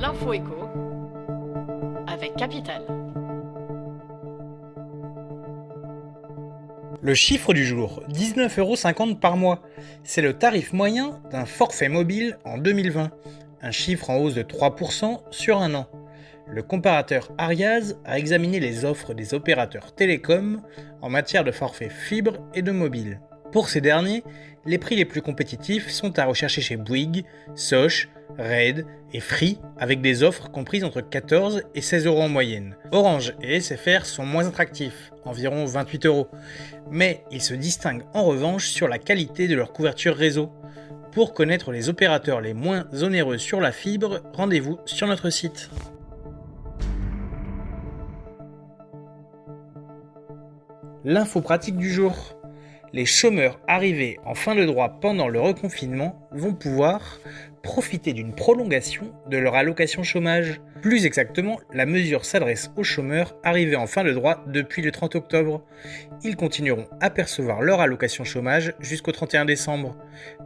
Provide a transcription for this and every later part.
L'info éco avec Capital. Le chiffre du jour, 19,50 € par mois. C'est le tarif moyen d'un forfait mobile en 2020, un chiffre en hausse de 3% sur un an. Le comparateur Ariaz a examiné les offres des opérateurs télécoms en matière de forfait fibre et de mobile. Pour ces derniers, les prix les plus compétitifs sont à rechercher chez Bouygues, Sosh, Red et Free, avec des offres comprises entre 14 et 16 € en moyenne. Orange et SFR sont moins attractifs, environ 28 €, mais ils se distinguent en revanche sur la qualité de leur couverture réseau. Pour connaître les opérateurs les moins onéreux sur la fibre, rendez-vous sur notre site. L'info pratique du jour. Les chômeurs arrivés en fin de droit pendant le reconfinement vont pouvoir profiter d'une prolongation de leur allocation chômage. Plus exactement, la mesure s'adresse aux chômeurs arrivés en fin de droit depuis le 30 octobre. Ils continueront à percevoir leur allocation chômage jusqu'au 31 décembre.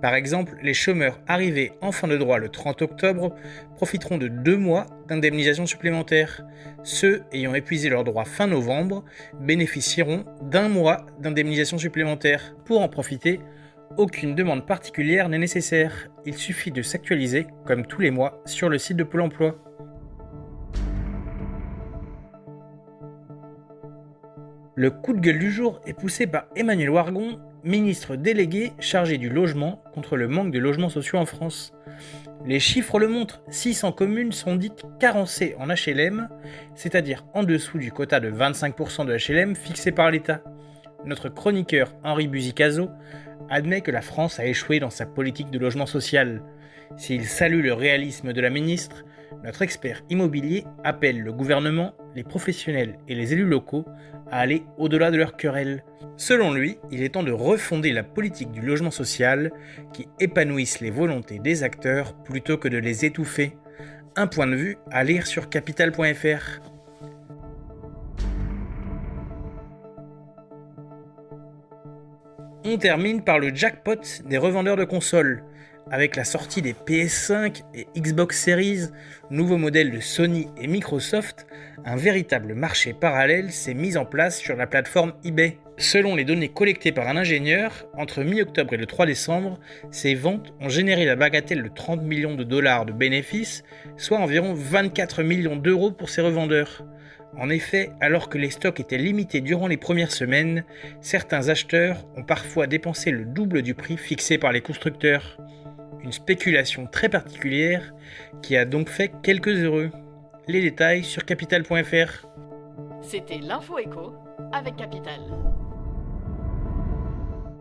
Par exemple, les chômeurs arrivés en fin de droit le 30 octobre profiteront de 2 mois d'indemnisation supplémentaire. Ceux ayant épuisé leurs droits fin novembre bénéficieront d'1 mois d'indemnisation supplémentaire. Pour en profiter, aucune demande particulière n'est nécessaire. Il suffit de s'actualiser, comme tous les mois, sur le site de Pôle emploi. Le coup de gueule du jour est poussé par Emmanuel Wargon, ministre délégué chargé du logement contre le manque de logements sociaux en France. Les chiffres le montrent, 600 communes sont dites carencées en HLM, c'est-à-dire en dessous du quota de 25% de HLM fixé par l'État. Notre chroniqueur Henri Buzicazo admet que la France a échoué dans sa politique de logement social. S'il salue le réalisme de la ministre, notre expert immobilier appelle le gouvernement, les professionnels et les élus locaux à aller au-delà de leurs querelles. Selon lui, il est temps de refonder la politique du logement social qui épanouisse les volontés des acteurs plutôt que de les étouffer. Un point de vue à lire sur capital.fr. On termine par le jackpot des revendeurs de consoles. Avec la sortie des PS5 et Xbox Series, nouveaux modèles de Sony et Microsoft, un véritable marché parallèle s'est mis en place sur la plateforme eBay. Selon les données collectées par un ingénieur, entre mi-octobre et le 3 décembre, ces ventes ont généré la bagatelle de 30 millions de dollars de bénéfices, soit environ 24 millions d'euros pour ces revendeurs. En effet, alors que les stocks étaient limités durant les premières semaines, certains acheteurs ont parfois dépensé le double du prix fixé par les constructeurs. Une spéculation très particulière qui a donc fait quelques heureux. Les détails sur capital.fr. C'était l'info éco avec Capital.